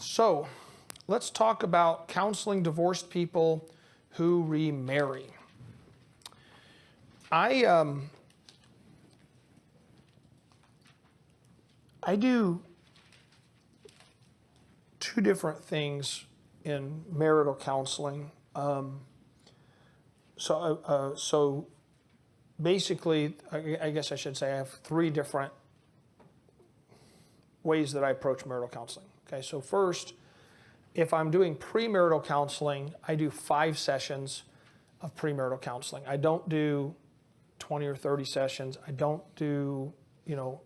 So let's talk about counseling divorced people who remarry. I do two different things in marital counseling. So basically, I guess I should say I have three different ways that I approach marital counseling. Okay, so first, if I'm doing premarital counseling, I do 5 sessions of premarital counseling. I don't do 20 or 30 sessions. I don't do,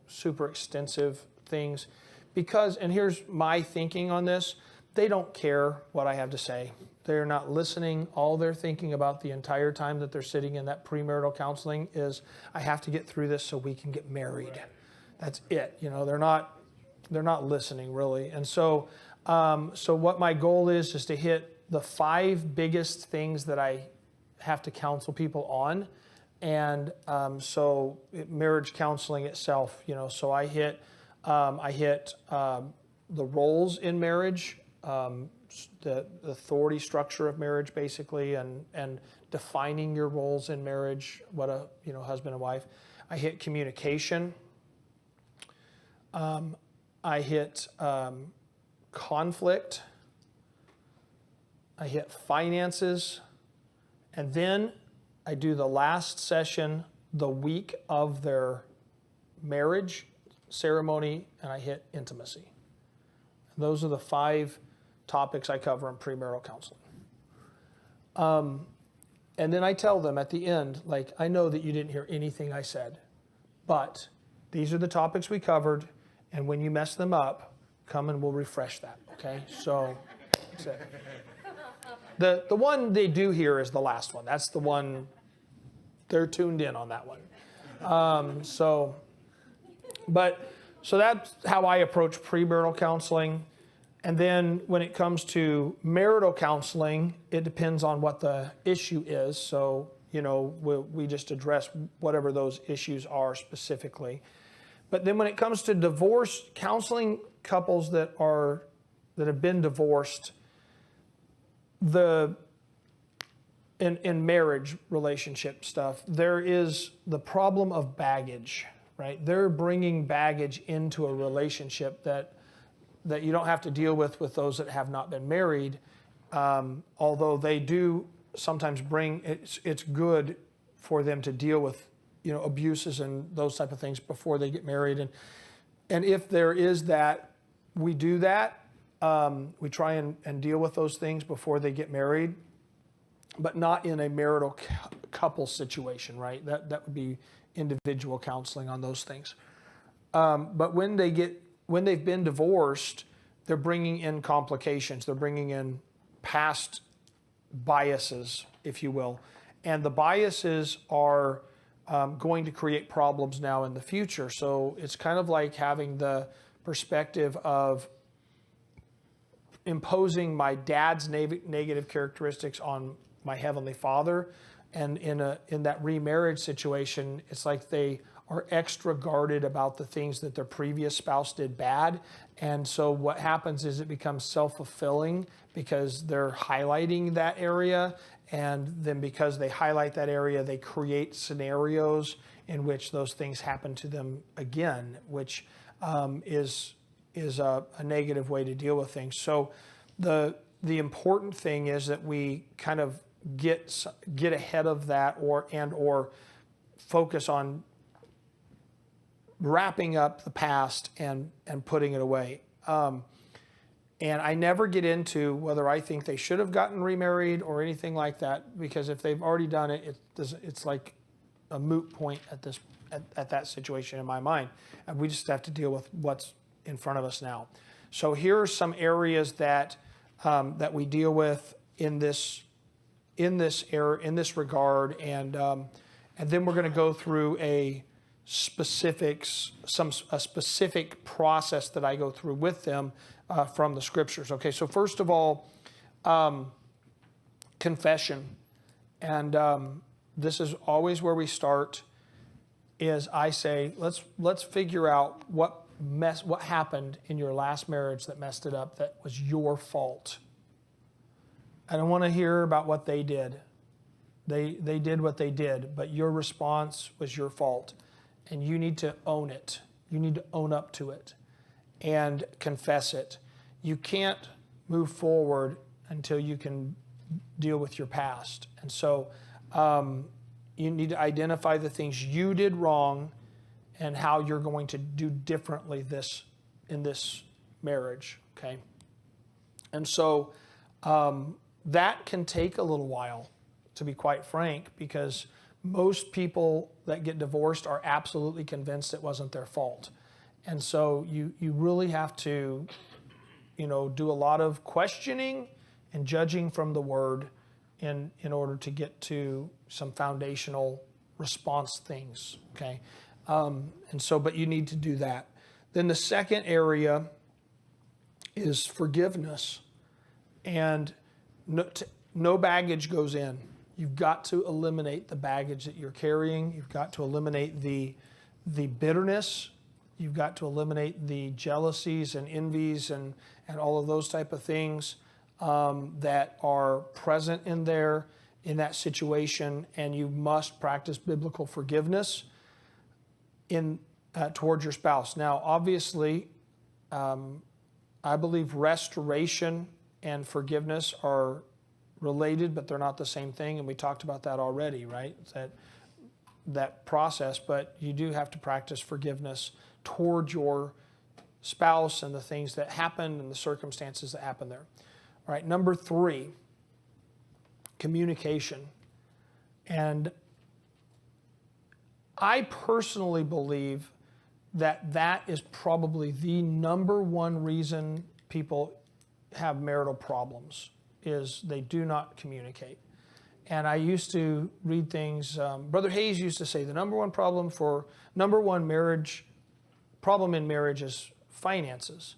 super extensive things because, and here's my thinking on this, they don't care what I have to say. They're not listening. All they're thinking about the entire time that they're sitting in that premarital counseling is, I have to get through this so we can get married. That's it. They're not listening really. And so what my goal is to hit the 5 biggest things that I have to counsel people on. And marriage counseling itself, so I hit the roles in marriage, the authority structure of marriage basically, and defining your roles in marriage, what a husband and wife. I hit communication. I hit conflict. I hit finances. And then I do the last session the week of their marriage ceremony, and I hit intimacy. And those are the 5 topics I cover in premarital counseling. And then I tell them at the end, I know that you didn't hear anything I said, but these are the topics we covered, and when you mess them up, come and we'll refresh that, okay? So that's it. The one they do hear is the last one. That's the one, they're tuned in on that one. So that's how I approach premarital counseling. And then when it comes to marital counseling, it depends on what the issue is. So, we just address whatever those issues are specifically. But then when it comes to divorce, counseling couples that have been divorced, in marriage relationship stuff, there is the problem of baggage, right? They're bringing baggage into a relationship that you don't have to deal with those that have not been married, although they do sometimes bring, it's good for them to deal with, abuses and those type of things before they get married. And if there is that, we do that. We try and deal with those things before they get married, but not in a marital couple situation, right? That would be individual counseling on those things. But when they've been divorced, they're bringing in complications. They're bringing in past biases, if you will. And the biases are going to create problems now in the future. So it's kind of like having the perspective of imposing my dad's negative characteristics on my Heavenly Father. And in that remarriage situation, it's like they are extra guarded about the things that their previous spouse did bad. And so what happens is it becomes self-fulfilling because they're highlighting that area. And then because they highlight that area, they create scenarios in which those things happen to them again, which is a negative way to deal with things. So the important thing is that we kind of get ahead of that or focus on wrapping up the past and putting it away. And I never get into whether I think they should have gotten remarried or anything like that, because if they've already done it, it's like a moot point at that situation in my mind. And we just have to deal with what's in front of us now. So here are some areas that we deal with in this regard, and then we're going to go through a specific process that I go through with them from the scriptures. Okay, so first of all, confession, and this is always where we start. Is I say let's figure out what what happened in your last marriage that messed it up that was your fault. I don't want to hear about what they did. They did what they did, but your response was your fault. And you need to own it. You need to own up to it and confess it. You can't move forward until you can deal with your past. And so you need to identify the things you did wrong and how you're going to do differently in this marriage, okay? And so that can take a little while, to be quite frank, because most people that get divorced are absolutely convinced it wasn't their fault. And so you really have to, do a lot of questioning and judging from the Word in order to get to some foundational response things, okay? But you need to do that. Then the second area is forgiveness. And no baggage goes in. You've got to eliminate the baggage that you're carrying. You've got to eliminate the bitterness. You've got to eliminate the jealousies and envies and all of those type of things that are present in that situation. And you must practice biblical forgiveness towards your spouse. Now, obviously, I believe restoration and forgiveness are related, but they're not the same thing. And we talked about that already, right? That process, but you do have to practice forgiveness towards your spouse and the things that happened and the circumstances that happened there. All right, number 3, communication. And I personally believe that is probably the number one reason people have marital problems, is they do not communicate. And I used to read things, Brother Hayes used to say the number one problem in marriage is finances.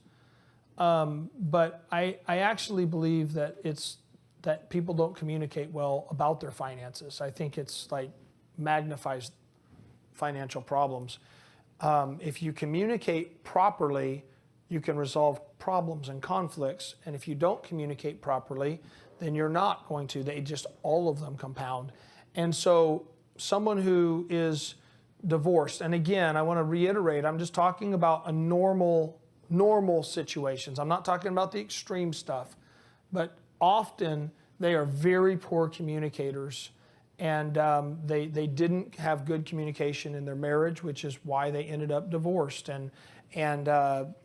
But I actually believe that people don't communicate well about their finances. I think it's like magnifies financial problems. If you communicate properly, you can resolve problems and conflicts. And if you don't communicate properly, then you're not going to. All of them compound. And so someone who is divorced, and again, I want to reiterate, I'm just talking about a normal situations. I'm not talking about the extreme stuff, but often they are very poor communicators, and they didn't have good communication in their marriage, which is why they ended up divorced. And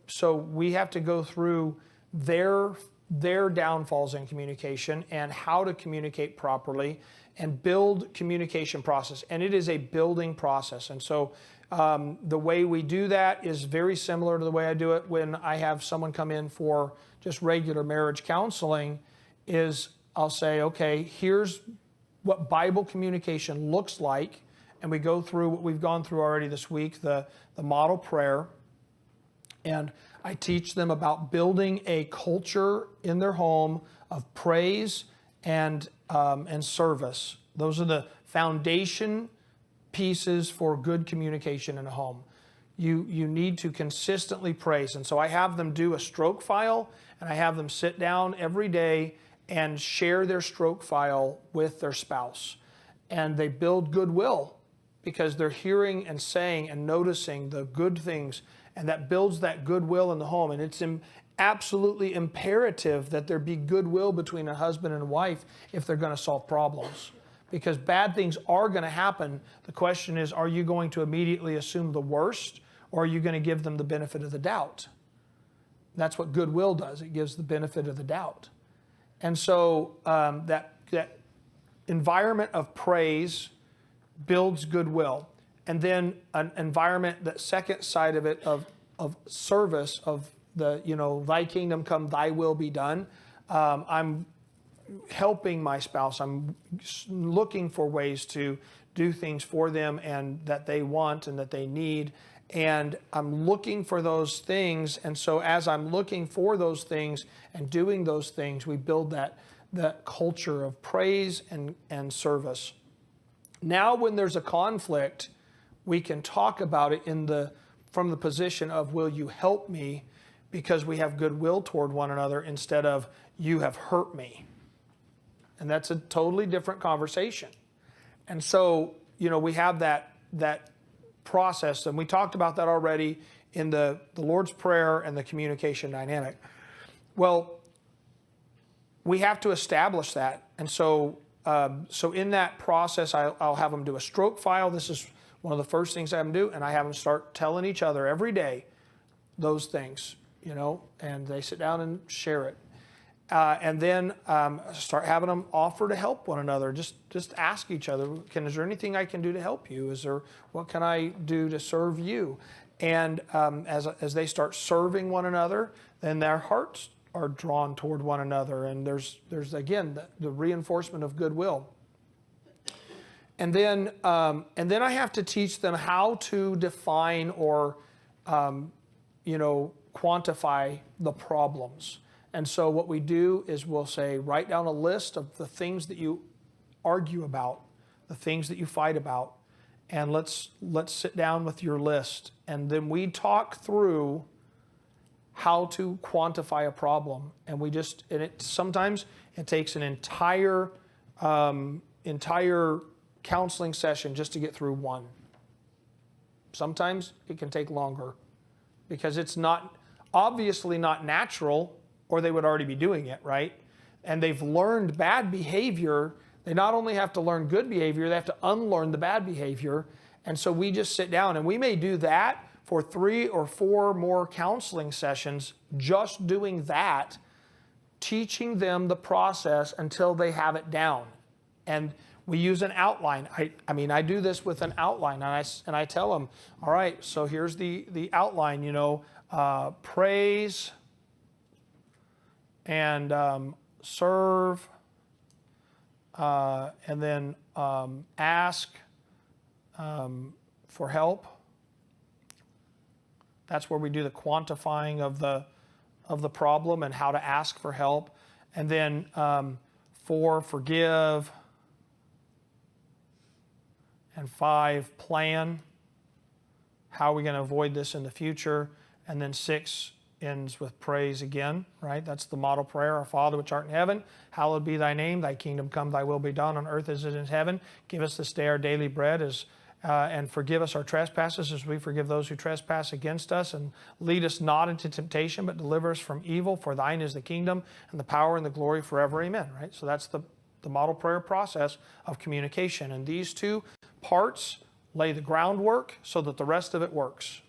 so we have to go through their downfalls in communication and how to communicate properly and build communication process. And it is a building process. And so the way we do that is very similar to the way I do it when I have someone come in for just regular marriage counseling. Is I'll say, okay, here's what Bible communication looks like. And we go through what we've gone through already this week, the model prayer. And I teach them about building a culture in their home of praise and service. Those are the foundation pieces for good communication in a home. You need to consistently praise. And so I have them do a stroke file, and I have them sit down every day and share their stroke file with their spouse. And they build goodwill because they're hearing and saying and noticing the good things, and that builds that goodwill in the home. And it's absolutely imperative that there be goodwill between a husband and a wife if they're going to solve problems, because bad things are going to happen. The question is, are you going to immediately assume the worst, or are you going to give them the benefit of the doubt? That's what goodwill does. It gives the benefit of the doubt. And so that environment of praise builds goodwill. And then an environment, that second side of it, of service, of thy kingdom come, thy will be done. I'm helping my spouse. I'm looking for ways to do things for them and that they want and that they need. And I'm looking for those things. And so as I'm looking for those things and doing those things, we build that culture of praise and service. Now, when there's a conflict, we can talk about it in the from the position of, will you help me because we have goodwill toward one another, instead of, you have hurt me. And that's a totally different conversation. And so, we have that process, and we talked about that already in the Lord's Prayer and the communication dynamic. Well, we have to establish that. And so in that process, I'll have them do a stroke file. This is one of the first things I have them do, and I have them start telling each other every day those things, and they sit down and share it. And then start having them offer to help one another. Just ask each other, is there anything I can do to help you? What can I do to serve you? And as they start serving one another, then their hearts are drawn toward one another. And there's again, the reinforcement of goodwill. And then I have to teach them how to define or, quantify the problems. And so what we do is we'll say, write down a list of the things that you argue about, the things that you fight about, and let's sit down with your list. And then we talk through how to quantify a problem. And sometimes it takes an entire counseling session just to get through one. Sometimes it can take longer because it's obviously not natural, or they would already be doing it, right? And they've learned bad behavior. They not only have to learn good behavior, they have to unlearn the bad behavior. And so we just sit down, and we may do that for 3 or 4 more counseling sessions, just doing that, teaching them the process until they have it down. And we use an outline. I do this with an outline, and I tell them, all right, so here's the outline, praise and serve, and then ask for help. That's where we do the quantifying of the problem and how to ask for help. And then forgive. And 5, plan. How are we going to avoid this in the future? And then 6 ends with praise again, right? That's the model prayer. Our Father which art in heaven, hallowed be thy name. Thy kingdom come, thy will be done on earth as it is in heaven. Give us this day our daily bread, and forgive us our trespasses as we forgive those who trespass against us. And lead us not into temptation, but deliver us from evil. For thine is the kingdom and the power and the glory forever. Amen, right? So that's the model prayer process of communication. And these 2 parts lay the groundwork so that the rest of it works.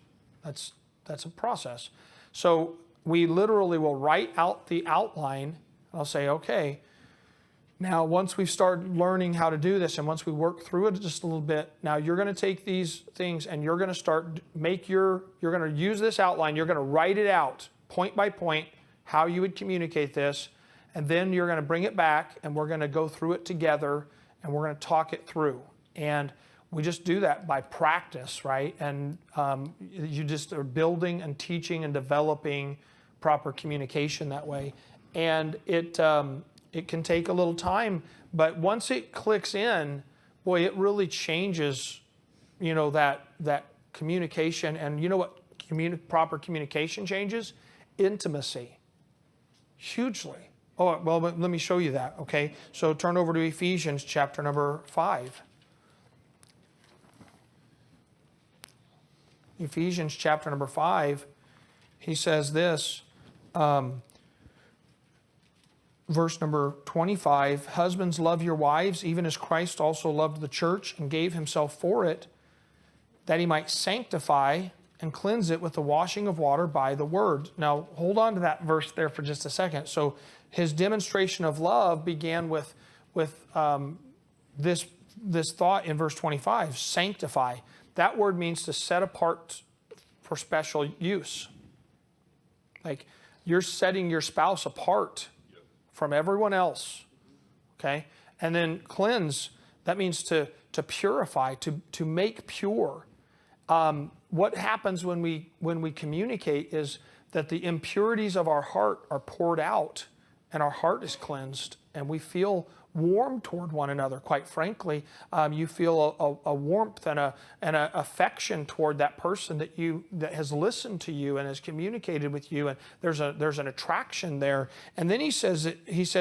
That's a process. So we literally will write out the outline, and I'll say, okay, now once we've started learning how to do this, and once we work through it just a little bit, now you're going to take these things and you're going to you're going to use this outline, you're going to write it out point by point, how you would communicate this, and then you're going to bring it back and we're going to go through it together and we're going to talk it through. And we just do that by practice, right? And you just are building and teaching and developing proper communication that way. And it can take a little time, but once it clicks in, boy, it really changes, that communication. And you know what proper communication changes? Intimacy. Hugely. Oh, well, let me show you that, okay? So turn over to Ephesians chapter number 5. Ephesians chapter number 5, he says this, verse number 25, husbands, love your wives, even as Christ also loved the church and gave himself for it, that he might sanctify and cleanse it with the washing of water by the word. Now, hold on to that verse there for just a second. So his demonstration of love began with this thought in verse 25, sanctify. That word means to set apart for special use. Like you're setting your spouse apart from everyone else, okay? And then cleanse, that means to purify, to make pure. What happens when we communicate is that the impurities of our heart are poured out, and our heart is cleansed and we feel warm toward one another. Quite frankly, you feel a warmth and an affection toward that person that has listened to you and has communicated with you, and there's an attraction there. And then he says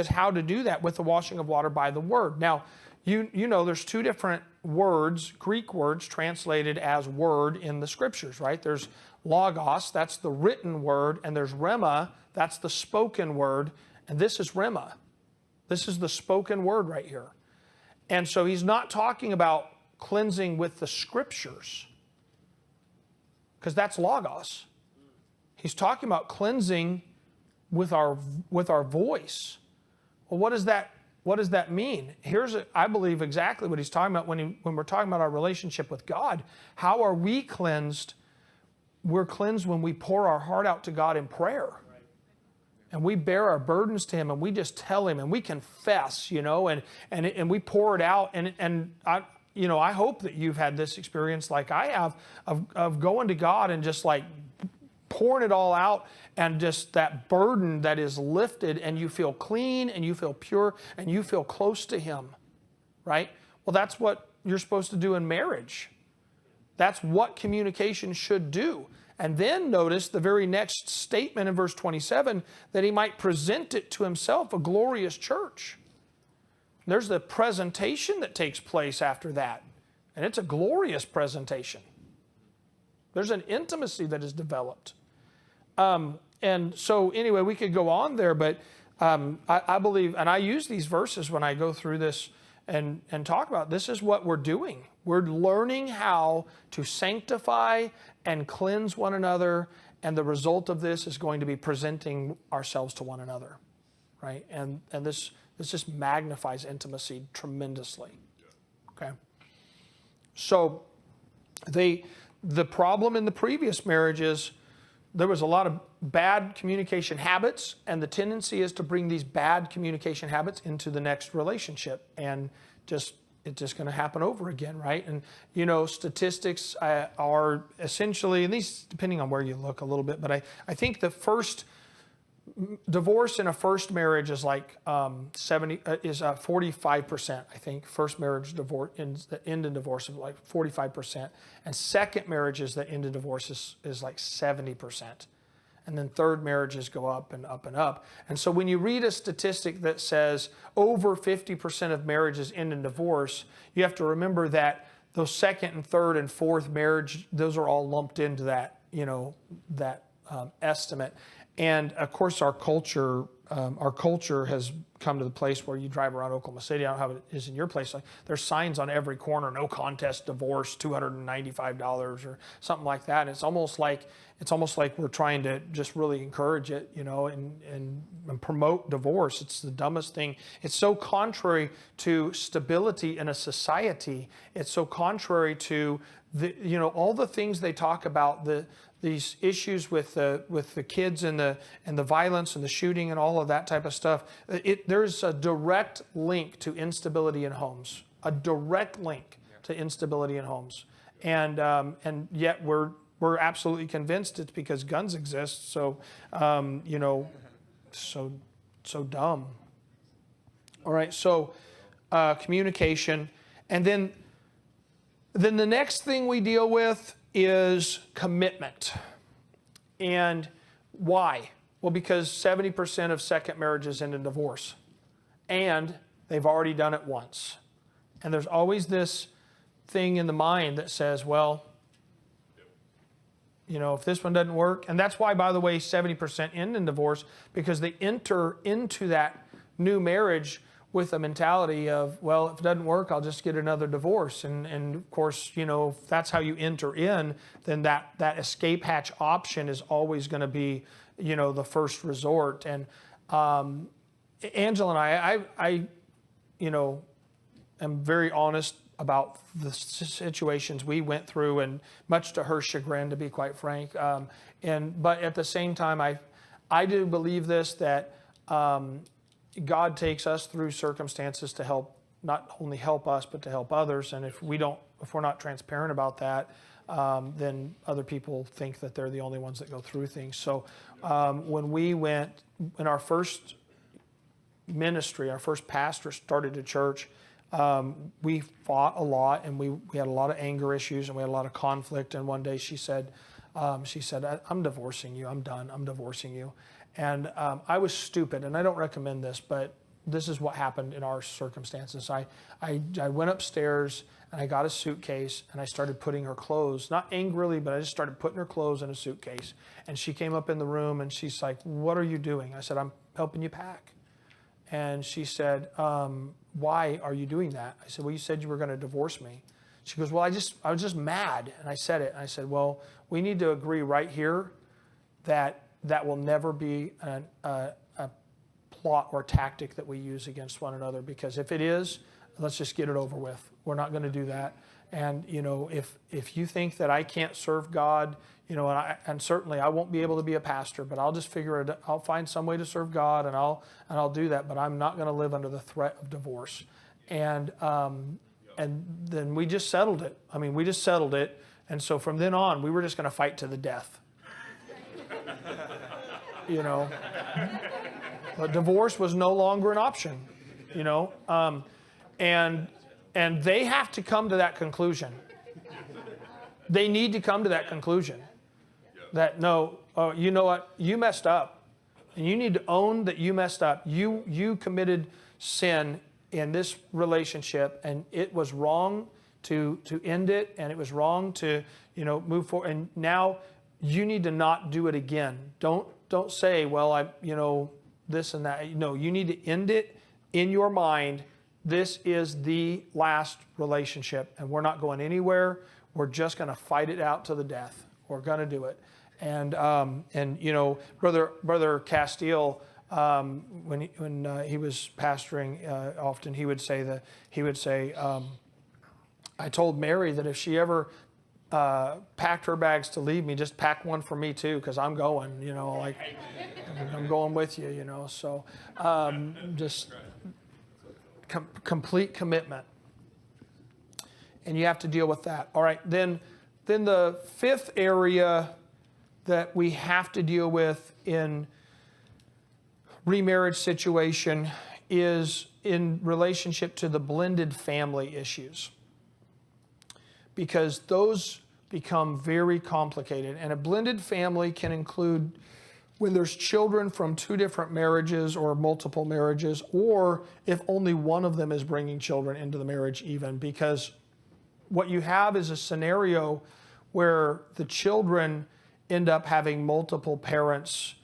how to do that with the washing of water by the word. Now, you know there's two different words, Greek words translated as word in the scriptures, right? There's logos, that's the written word, and there's rhema, that's the spoken word, and this is rhema. This is the spoken word right here. And so he's not talking about cleansing with the scriptures, because that's logos. He's talking about cleansing with our voice. Well, what does that mean? I believe exactly what he's talking about when we're talking about our relationship with God. How are we cleansed? We're cleansed when we pour our heart out to God in prayer. And we bear our burdens to Him, and we just tell Him, and we confess, and we pour it out. And I hope that you've had this experience like I have of going to God and just like pouring it all out, and just that burden that is lifted, and you feel clean, and you feel pure, and you feel close to Him, right? Well, that's what you're supposed to do in marriage. That's what communication should do. And then notice the very next statement in verse 27, that he might present it to himself, a glorious church. There's the presentation that takes place after that. And it's a glorious presentation. There's an intimacy that is developed. And so anyway, we could go on there, but I believe, and I use these verses when I go through this and talk about, this is what we're doing. We're learning how to sanctify and cleanse one another, and the result of this is going to be presenting ourselves to one another, right? And this just magnifies intimacy tremendously. Okay. So the problem in the previous marriage is there was a lot of bad communication habits, and the tendency is to bring these bad communication habits into the next relationship, and it's just going to happen over again, right? And, statistics are essentially, at least depending on where you look a little bit, but I think the first divorce in a first marriage is like 45%. I think first marriage divorce that end in divorce is like 45%, and second marriages that end in divorce is like 70%. And then third marriages go up and up and up. And so when you read a statistic that says over 50% of marriages end in divorce, you have to remember that those second and third and fourth marriage, those are all lumped into that, that estimate. And of course, our culture has come to the place where you drive around Oklahoma City. I don't know how it is in your place. Like, there's signs on every corner: no contest divorce, $295 or something like that. And it's almost like we're trying to just really encourage it, and promote divorce. It's the dumbest thing. It's so contrary to stability in a society. It's so contrary to all the things they talk about, these issues with the kids and the violence and the shooting and all of that type of stuff. There's a direct link to instability in homes. A direct link to instability in homes, and yet we're absolutely convinced it's because guns exist. So so dumb. All right. So communication, and then the next thing we deal with is commitment. And why? Well, because 70% of second marriages end in divorce, and they've already done it once. And there's always this thing in the mind that says, well, if this one doesn't work, and that's why, by the way, 70% end in divorce, because they enter into that new marriage with a mentality of, well, if it doesn't work, I'll just get another divorce. And of course, if that's how you enter in, then that escape hatch option is always going to be, the first resort. And Angela and I am very honest about the situations we went through, and much to her chagrin, to be quite frank. But at the same time, I do believe this, that God takes us through circumstances to help, not only help us, but to help others. And if we're not transparent about that, then other people think that they're the only ones that go through things. So when we went in our first ministry, our first pastor started a church, we fought a lot, and we had a lot of anger issues, and we had a lot of conflict. And one day she said, I'm divorcing you. I'm done. I'm divorcing you. And I was stupid, and I don't recommend this, but this is what happened in our circumstances. I went upstairs, and I got a suitcase, and I started putting her clothes, not angrily, but I just started putting her clothes in a suitcase. And she came up in the room, and she's like, "What are you doing?" I said, "I'm helping you pack." And she said, "Why are you doing that?" I said, "Well, you said you were going to divorce me." She goes, "Well, I was just mad." And I said it. And I said, "Well, we need to agree right here that will never be a plot or tactic that we use against one another, because if it is, let's just get it over with. We're not going to do that. And, if you think that I can't serve God, and certainly I won't be able to be a pastor, but I'll just figure it. I'll find some way to serve God, and I'll do that. But I'm not going to live under the threat of divorce." And then we just settled it. I mean, we just settled it. And so from then on, we were just going to fight to the death. But divorce was no longer an option. And they have to come to that conclusion. They need to come to that conclusion. That no, you know what? You messed up. And you need to own that you messed up. You committed sin in this relationship, and it was wrong to end it, and it was wrong to move forward. And now you need to not do it again. Don't say, "Well, this and that." No, you need to end it in your mind. This is the last relationship, and we're not going anywhere. We're just going to fight it out to the death. We're going to do it. And Brother Castile, when he was pastoring, often he would say, "I told Mary that if she ever packed her bags to leave me, just pack one for me too, because I'm going. I'm going with you. So just complete commitment." And you have to deal with that. All right, then the fifth area that we have to deal with in remarriage situation is in relationship to the blended family issues, because those become very complicated. And a blended family can include when there's children from two different marriages or multiple marriages, or if only one of them is bringing children into the marriage even, because what you have is a scenario where the children end up having multiple parents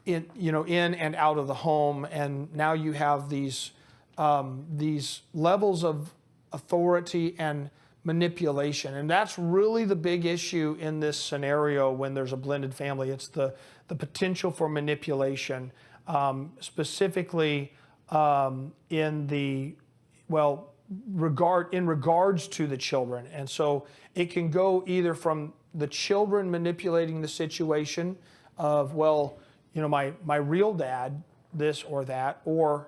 in and out of the home, and now you have these levels of authority and manipulation. And that's really the big issue in this scenario when there's a blended family. It's the potential for manipulation, specifically in regards to the children. And so it can go either from the children manipulating the situation of, my real dad, this or that, or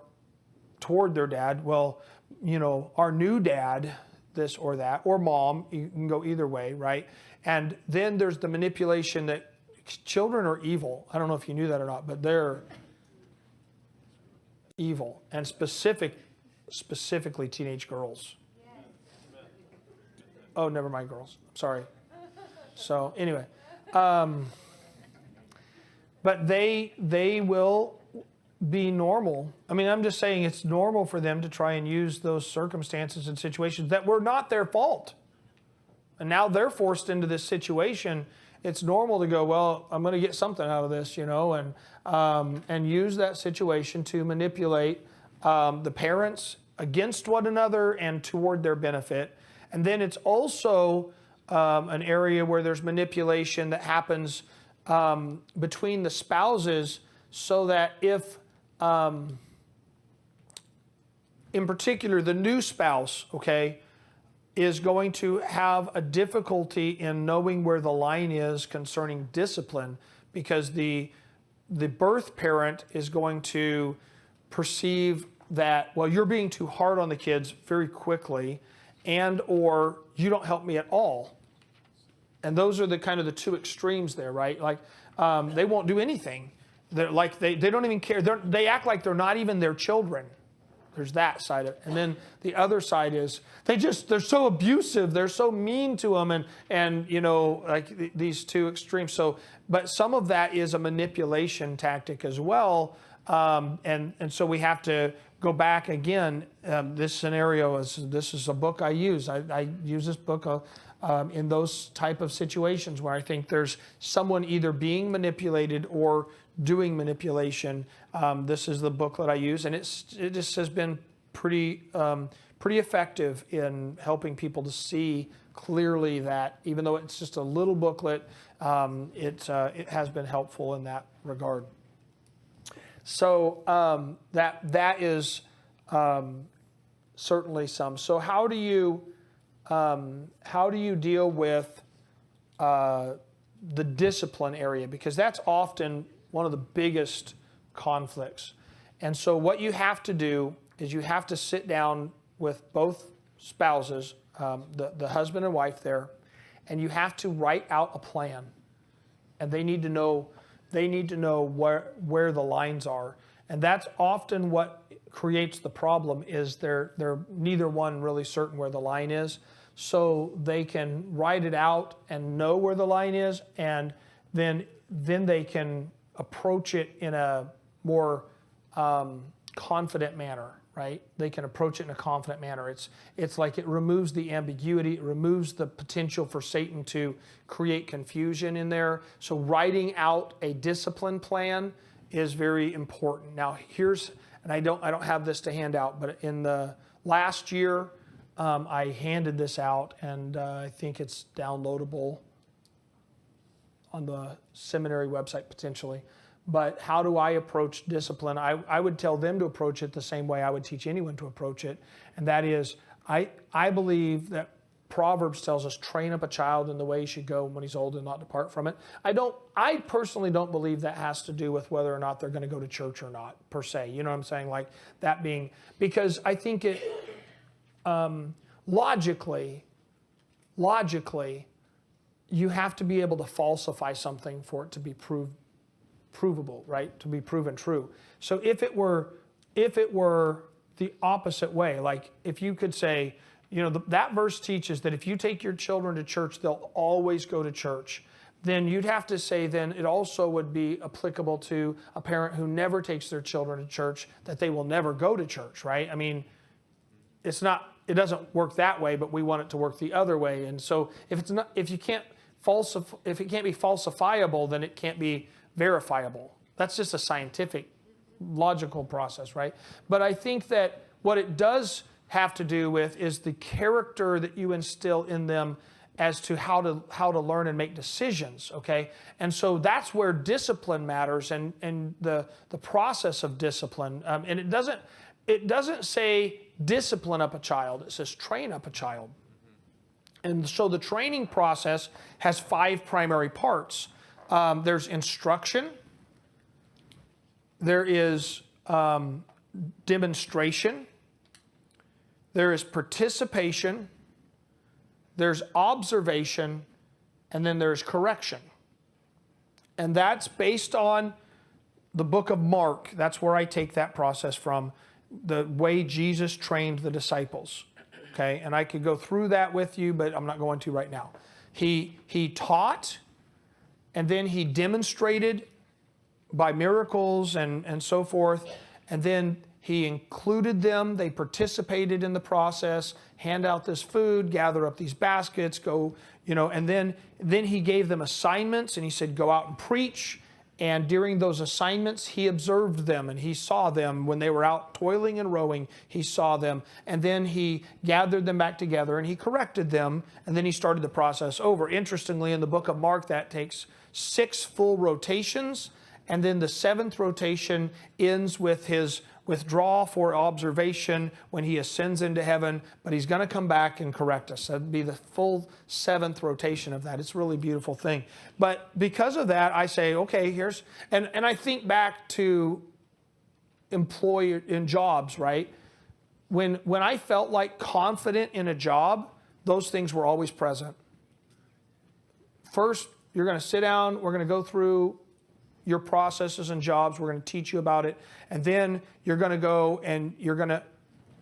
toward their dad, our new dad, this or that, or mom. You can go either way, right? And then there's the manipulation that children are evil. I don't know if you knew that or not, but they're evil, and specifically teenage girls. Oh, never mind, girls. Sorry. So anyway, but they will be normal. I mean, I'm just saying it's normal for them to try and use those circumstances and situations that were not their fault. And now they're forced into this situation. It's normal to go, "Well, I'm going to get something out of this, and use that situation to manipulate the parents against one another and toward their benefit." And then it's also an area where there's manipulation that happens between the spouses, so that if, in particular, the new spouse, is going to have a difficulty in knowing where the line is concerning discipline, because the birth parent is going to perceive that, you're being too hard on the kids very quickly, and or you don't help me at all. And those are the kind of the two extremes there, right? Like they won't do anything. They're like they don't even care. They act like they're not even their children. There's that side of it. And then the other side is they're so abusive. They're so mean to them and like these two extremes. So, but some of that is a manipulation tactic as well. And so we have to go back again. This scenario this is a book I use. I use this book in those type of situations where I think there's someone either being manipulated or doing manipulation. This is the book that I use, and it just has been pretty effective in helping people to see clearly that even though it's just a little booklet, it has been helpful in that regard. So that is certainly some. So how do you deal with the discipline area? Because that's often one of the biggest conflicts. And so what you have to do is you have to sit down with both spouses, the husband and wife there, and you have to write out a plan. And they need to know where the lines are. And that's often what creates the problem is they're neither one really certain where the line is. So they can write it out and know where the line is, and then they can approach it in a more confident manner, right? They can approach it in a confident manner. It's like it removes the ambiguity, it removes the potential for Satan to create confusion in there. So writing out a discipline plan is very important. Now and I don't have this to hand out, but in the last year, I handed this out, and I think it's downloadable on the seminary website potentially. But how do I approach discipline? I would tell them to approach it the same way I would teach anyone to approach it. And that is, I believe that Proverbs tells us, train up a child in the way he should go when he's old and not depart from it. I personally don't believe that has to do with whether or not they're going to go to church or not, per se. You know what I'm saying? Like that being, because I think it, logically, you have to be able to falsify something for it to be provable, right? To be proven true. So if it were the opposite way, like if you could say, that verse teaches that if you take your children to church, they'll always go to church. Then you'd have to say then it also would be applicable to a parent who never takes their children to church, that they will never go to church, right? I mean, it doesn't work that way, but we want it to work the other way. And so if it can't be falsifiable, then it can't be verifiable. That's just a scientific, logical process, right? But I think that what it does have to do with is the character that you instill in them as to how to learn and make decisions, okay? And so that's where discipline matters and the process of discipline. And it doesn't say discipline up a child, it says train up a child. And so the training process has 5 primary parts. There's instruction, there is demonstration, there is participation, there's observation, and then there's correction. And that's based on the book of Mark. That's where I take that process from, the way Jesus trained the disciples. Okay, and I could go through that with you, but I'm not going to right now. He taught, and then he demonstrated by miracles and so forth, and then he included them. They participated in the process, hand out this food, gather up these baskets, go, and then he gave them assignments, and he said, go out and preach. And during those assignments, he observed them and he saw them when they were out toiling and rowing. He saw them, and then he gathered them back together and he corrected them, and then he started the process over. Interestingly, in the book of Mark, that takes 6 full rotations, and then the 7th rotation ends with his withdrawal for observation when he ascends into heaven, but he's going to come back and correct us. That'd be the full 7th rotation of that. It's a really beautiful thing. But because of that, I say, okay, and I think back to employer in jobs, right? When I felt like confident in a job, those things were always present. First, you're going to sit down, we're going to go through your processes and jobs. We're going to teach you about it. And then you're going to go and you're going to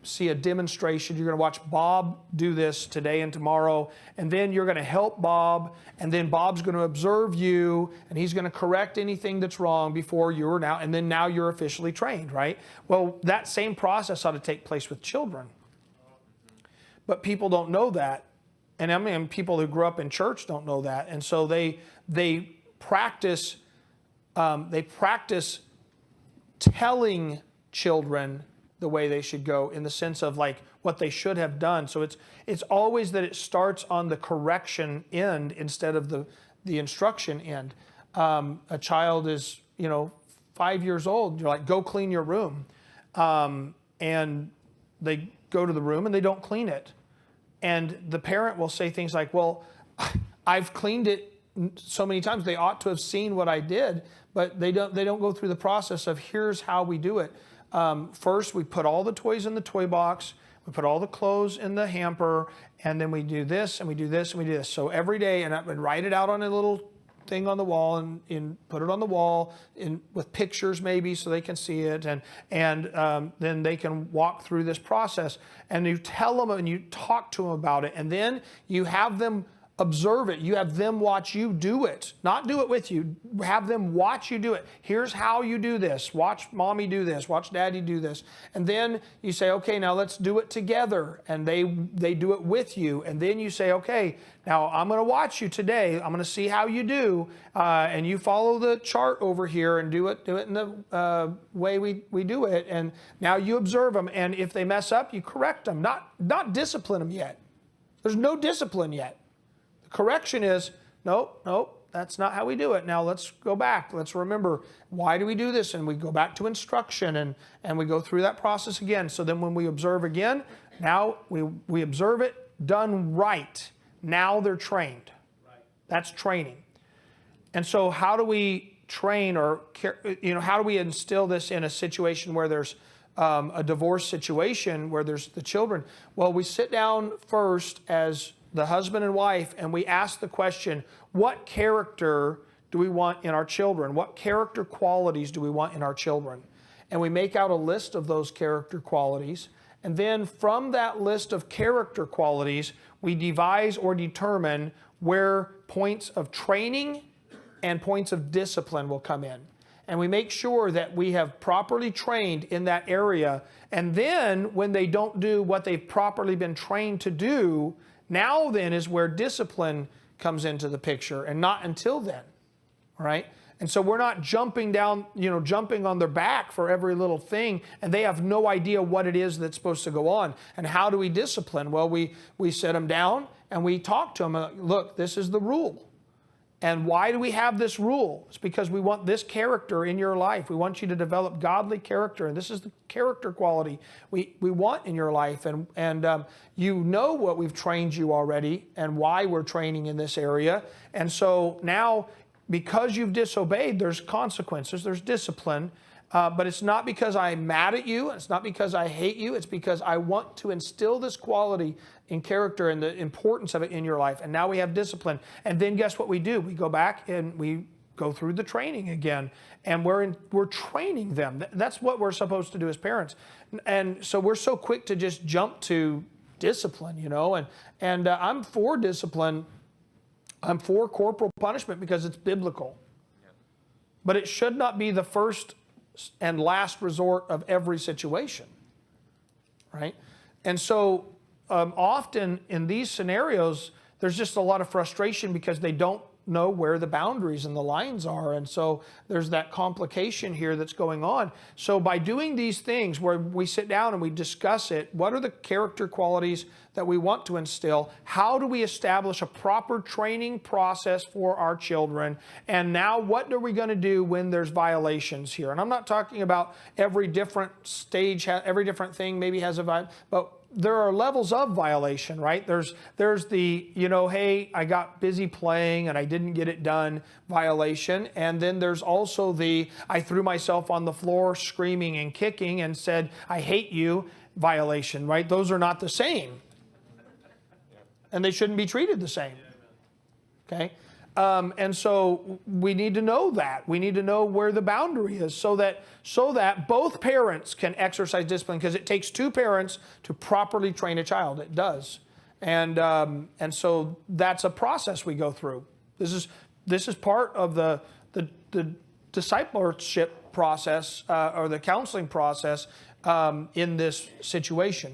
see a demonstration. You're going to watch Bob do this today and tomorrow. And then you're going to help Bob. And then Bob's going to observe you. And he's going to correct anything that's wrong before you're now. And then now you're officially trained, right? Well, that same process ought to take place with children. But people don't know that. And I mean, people who grew up in church don't know that. And so they practice telling children the way they should go, in the sense of like what they should have done. So it's always that it starts on the correction end instead of the instruction end. A child is 5 years old. You're like, go clean your room, and they go to the room and they don't clean it. And the parent will say things like, well, I've cleaned it so many times. They ought to have seen what I did, but they don't go through the process of here's how we do it. First, we put all the toys in the toy box. We put all the clothes in the hamper, and then we do this, and we do this, and we do this. So every day, and I would write it out on a little thing on the wall, and put it on the wall with pictures maybe so they can see it, and then they can walk through this process. And you tell them and you talk to them about it, and then you have them observe it. You have them watch you do it. Not do it with you. Have them watch you do it. Here's how you do this. Watch mommy do this. Watch daddy do this. And then you say, okay, now let's do it together. And they do it with you. And then you say, okay, now I'm going to watch you today. I'm going to see how you do. And you follow the chart over here and do it in the way we do it. And now you observe them. And if they mess up, you correct them. Not discipline them yet. There's no discipline yet. Correction is, nope, that's not how we do it. Now let's go back. Let's remember, why do we do this? And we go back to instruction, and we go through that process again. So then when we observe again, now we observe it done right. Now they're trained. Right. That's training. And so how do we train, or how do we instill this in a situation where there's a divorce situation where there's the children? Well, we sit down first as the husband and wife, and we ask the question, what character do we want in our children? What character qualities do we want in our children? And we make out a list of those character qualities. And then from that list of character qualities, we devise or determine where points of training and points of discipline will come in. And we make sure that we have properly trained in that area. And then when they don't do what they've properly been trained to do, now then is where discipline comes into the picture, and not until then, right? And so we're not jumping on their back for every little thing, and they have no idea what it is that's supposed to go on. And how do we discipline? Well, we sit them down and we talk to them. Look, this is the rule. And why do we have this rule? It's because we want this character in your life. We want you to develop godly character. And this is the character quality we want in your life. And you know what we've trained you already and why we're training in this area. And so now, because you've disobeyed, there's consequences, there's discipline. But it's not because I'm mad at you. It's not because I hate you. It's because I want to instill this quality in character and the importance of it in your life. And now we have discipline. And then guess what we do? We go back and we go through the training again. And we're training them. That's what we're supposed to do as parents. And so we're so quick to just jump to discipline, And I'm for discipline. I'm for corporal punishment because it's biblical. But it should not be the first and last resort of every situation, right? And so often in these scenarios, there's just a lot of frustration because they don't know where the boundaries and the lines are. And so there's that complication here that's going on. So by doing these things where we sit down and we discuss it, what are the character qualities that we want to instill? How do we establish a proper training process for our children? And now what are we going to do when there's violations here? And I'm not talking about every different stage, every different thing maybe has a violation, but there are levels of violation, right? There's the, hey, I got busy playing and I didn't get it done violation. And then there's also the, I threw myself on the floor screaming and kicking and said, I hate you violation, right? Those are not the same. And they shouldn't be treated the same. Okay? And so we need to know that. We need to know where the boundary is so that both parents can exercise discipline, because it takes two parents to properly train a child. It does. And so that's a process we go through. This is part of the discipleship process or the counseling process in this situation.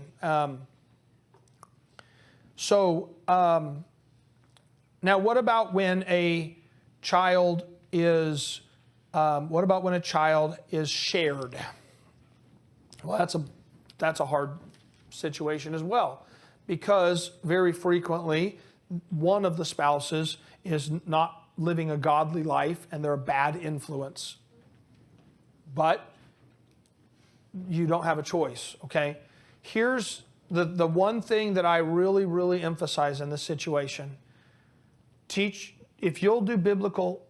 Now, what about when a child is shared? Well, that's a hard situation as well, because very frequently one of the spouses is not living a godly life and they're a bad influence. But you don't have a choice, okay? Here's the one thing that I really, really emphasize in this situation. If you'll do biblical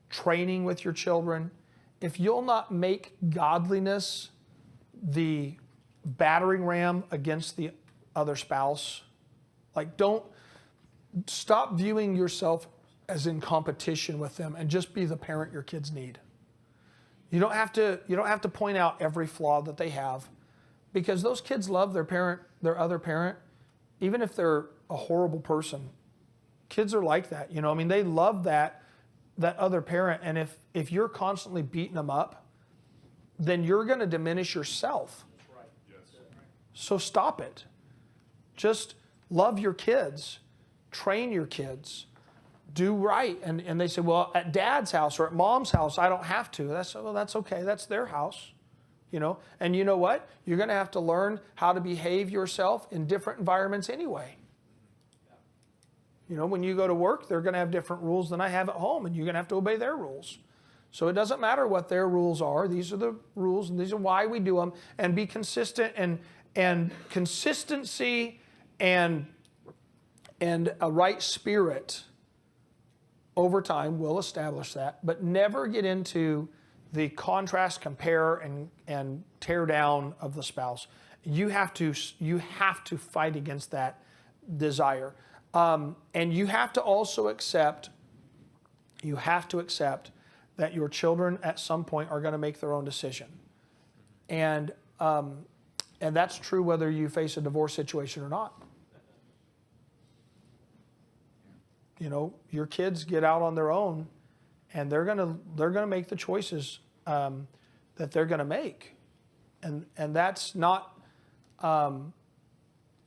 training with your children, if you'll not make godliness the battering ram against the other spouse, like, don't stop viewing yourself as in competition with them and just be the parent your kids need. You don't have to point out every flaw that they have, because those kids love their other parent, even if they're a horrible person. Kids are like that, I mean, they love that other parent, and if you're constantly beating them up, then you're going to diminish yourself. That's right. Yes. So stop it. Just love your kids, train your kids, do right. And they say, well, at dad's house or at mom's house, I don't have to. That's okay. That's their house, And you know what? You're going to have to learn how to behave yourself in different environments anyway. When you go to work, they're going to have different rules than I have at home, and you're going to have to obey their rules. So it doesn't matter what their rules are. These are the rules, and these are why we do them. And be consistent, and consistency and a right spirit over time will establish that. But never get into the contrast, compare, and tear down of the spouse. You have to fight against that desire. And you have to also accept that your children at some point are going to make their own decision. And that's true whether you face a divorce situation or not. Your kids get out on their own, and they're gonna make the choices that they're gonna make. And that's not, I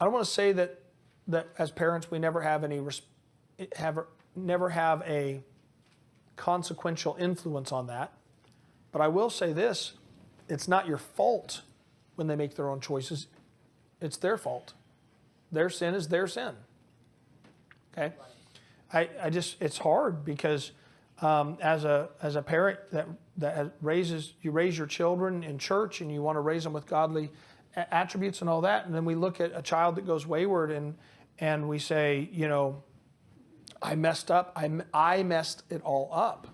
don't want to say that as parents we never have a consequential influence on that. But I will say this, it's not your fault when they make their own choices. It's their fault. Their sin is their sin. Okay? It's hard because as a parent that you raise your children in church, and you want to raise them with godly attributes and all that, and then we look at a child that goes wayward and we say, I messed up. I messed it all up.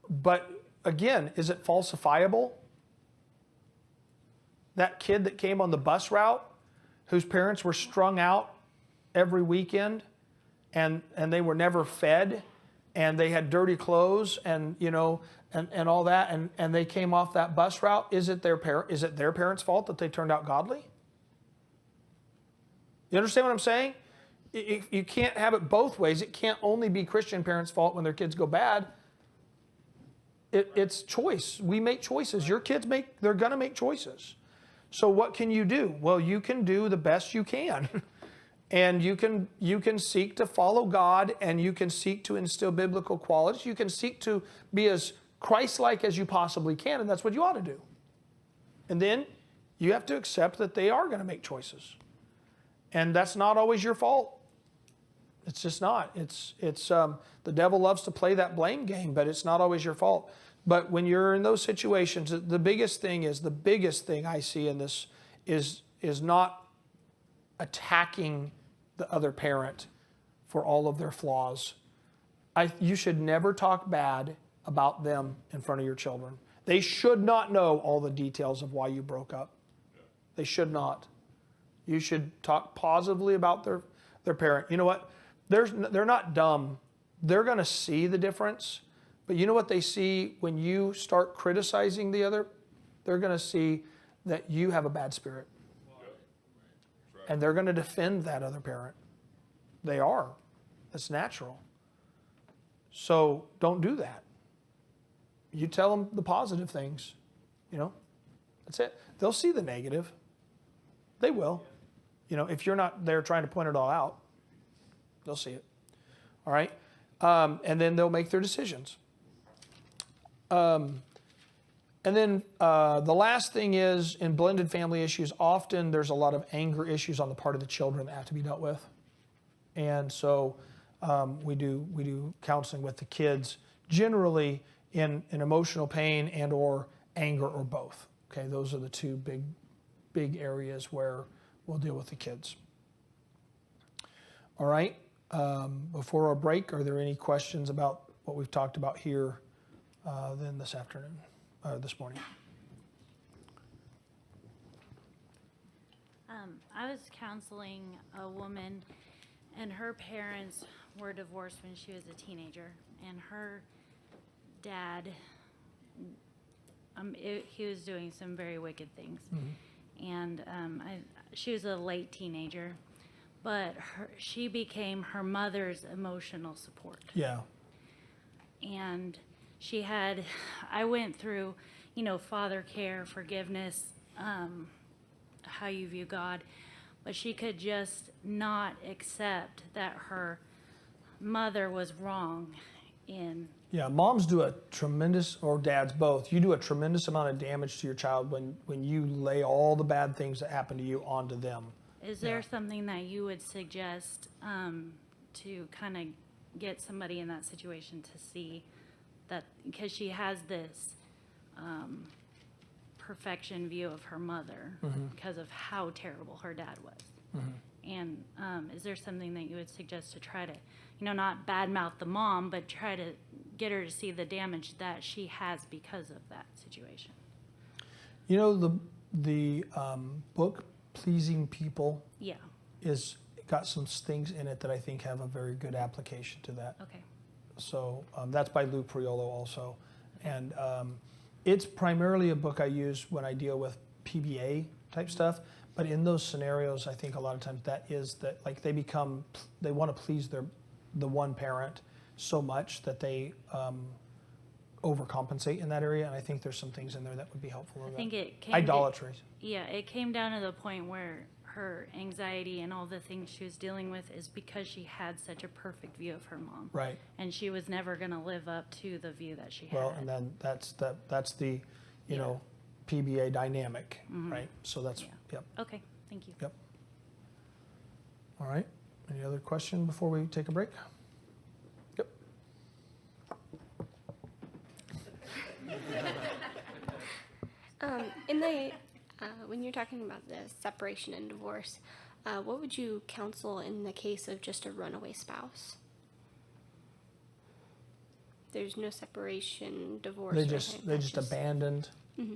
But again, is it falsifiable? That kid that came on the bus route, whose parents were strung out every weekend, and they were never fed, and they had dirty clothes, and all that, and they came off that bus route. Is it their parents' fault that they turned out godly? You understand what I'm saying? You can't have it both ways. It can't only be Christian parents' fault when their kids go bad. It's choice. We make choices. Your kids they're going to make choices. So what can you do? Well, you can do the best you can. And you can seek to follow God, and you can seek to instill biblical qualities. You can seek to be as Christ-like as you possibly can, and that's what you ought to do. And then you have to accept that they are going to make choices. And that's not always your fault. It's just not. It's the devil loves to play that blame game, but it's not always your fault. But when you're in those situations, the biggest thing I see in this is not attacking the other parent for all of their flaws. You should never talk bad about them in front of your children. They should not know all the details of why you broke up. They should not. You should talk positively about their parent. You know what? they're not dumb. They're going to see the difference. But you know what they see when you start criticizing the other? They're going to see that you have a bad spirit. And they're going to defend that other parent. They are. That's natural. So don't do that. You tell them the positive things. That's it. They'll see the negative. They will. If you're not there trying to point it all out, they'll see it. All right? And then they'll make their decisions. And then the last thing is, in blended family issues, often there's a lot of anger issues on the part of the children that have to be dealt with. And so we do counseling with the kids, generally in emotional pain and or anger or both. Okay, those are the two big areas where we'll deal with the kids. All right, before our break, are there any questions about what we've talked about here then this afternoon, this morning? I was counseling a woman, and her parents were divorced when she was a teenager, and her dad, he was doing some very wicked things. Mm-hmm. And she was a late teenager, but she became her mother's emotional support. Yeah. And I went through, father care, forgiveness, how you view God, but she could just not accept that her mother was wrong in. Yeah, moms do a tremendous, or dads both, you do a tremendous amount of damage to your child when you lay all the bad things that happen to you onto them. Is there something that you would suggest to kind of get somebody in that situation to see that, because she has this perfection view of her mother because of how terrible her dad was. And is there something that you would suggest to try to, not badmouth the mom, but try to get her to see the damage that she has because of that situation? The book Pleasing People is got some things in it that I think have a very good application to that. Okay. So that's by Lou Priolo also. And it's primarily a book I use when I deal with PBA type stuff. But in those scenarios, I think a lot of times like they want to please the one parent so much that they overcompensate in that area. And I think there's some things in there that would be helpful. I think it came idolatry. It came down to the point where her anxiety and all the things she was dealing with is because she had such a perfect view of her mom. Right. And she was never going to live up to the view that she had. Well, and then that's the, PBA dynamic, right? So that's, yep. Okay, thank you. Yep. All right. Any other question before we take a break? Yep. When you're talking about the separation and divorce, what would you counsel in the case of just a runaway spouse? There's no separation, divorce. They just abandoned. Mm-hmm.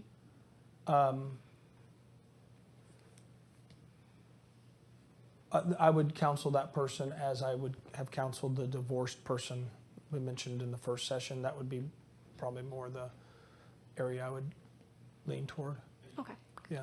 I would counsel that person as I would have counseled the divorced person we mentioned in the first session. That would be probably more the area I would lean toward. Okay. Yeah.